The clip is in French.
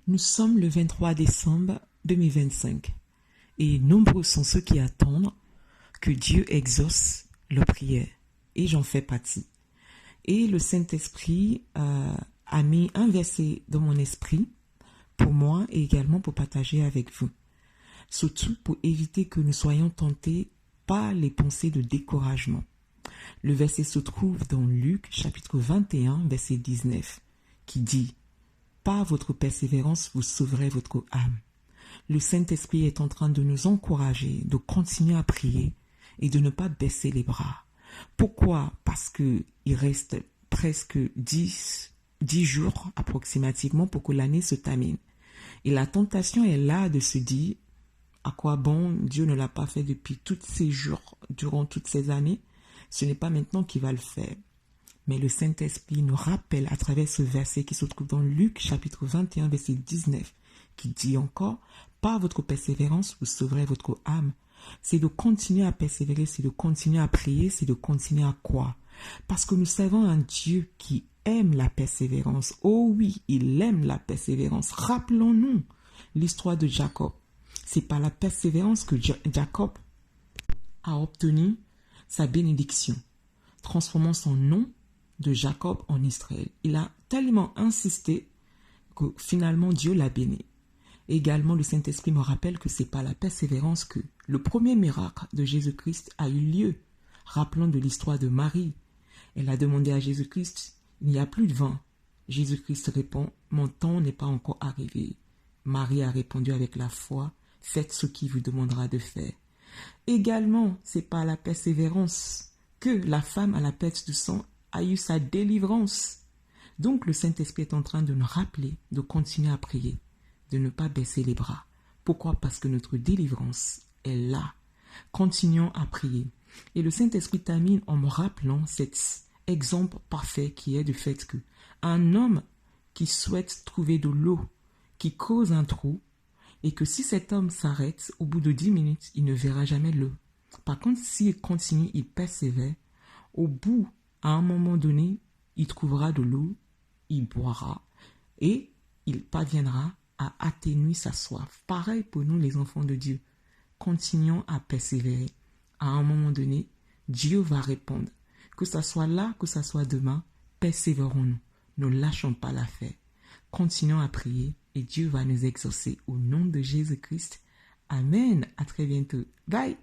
Nous sommes le 23 décembre 2025 et nombreux sont ceux qui attendent que Dieu exauce leurs prières et j'en fais partie. Et le Saint-Esprit a mis un verset dans mon esprit pour moi et également pour partager avec vous. Surtout pour éviter que nous soyons tentés par les pensées de découragement. Le verset se trouve dans Luc chapitre 21 verset 19 qui dit « Par votre persévérance, vous sauverez votre âme ». Le Saint-Esprit est en train de nous encourager, de continuer à prier et de ne pas baisser les bras. Pourquoi? Parce qu'il reste presque 10 jours approximativement pour que l'année se termine. Et la tentation est là de se dire à quoi bon Dieu ne l'a pas fait depuis tous ces jours, durant toutes ces années. Ce n'est pas maintenant qu'il va le faire. Mais le Saint-Esprit nous rappelle à travers ce verset qui se trouve dans Luc chapitre 21 verset 19 qui dit encore « Par votre persévérance, vous sauverez votre âme ». C'est de continuer à persévérer, c'est de continuer à prier, c'est de continuer à croire. Parce que nous servons un Dieu qui aime la persévérance. Oh oui, il aime la persévérance. Rappelons-nous l'histoire de Jacob. C'est par la persévérance que Jacob a obtenu sa bénédiction, transformant son nom de Jacob en Israël. Il a tellement insisté que finalement Dieu l'a béni. Également, le Saint-Esprit me rappelle que c'est par la persévérance que le premier miracle de Jésus-Christ a eu lieu. Rappelons de l'histoire de Marie. Elle a demandé à Jésus-Christ, il n'y a plus de vin. Jésus-Christ répond, mon temps n'est pas encore arrivé. Marie a répondu avec la foi, faites ce qu'il vous demandera de faire. Également, c'est par la persévérance que la femme à la perte du sang a eu sa délivrance. Donc le Saint-Esprit est en train de nous rappeler de continuer à prier, de ne pas baisser les bras. Pourquoi? Parce que notre délivrance est là. Continuons à prier. Et le Saint-Esprit termine en me rappelant cet exemple parfait qui est du fait que un homme qui souhaite trouver de l'eau, qui creuse un trou, et que si cet homme s'arrête, au bout de 10 minutes, il ne verra jamais l'eau. Par contre, s'il continue, il persévère, au bout, à un moment donné, il trouvera de l'eau, il boira, et il parviendra à atténuer sa soif. Pareil pour nous, les enfants de Dieu. Continuons à persévérer. À un moment donné, Dieu va répondre. Que ça soit là, que ça soit demain, persévérons-nous. Ne lâchons pas l'affaire. Continuons à prier et Dieu va nous exaucer au nom de Jésus-Christ. Amen. À très bientôt. Bye.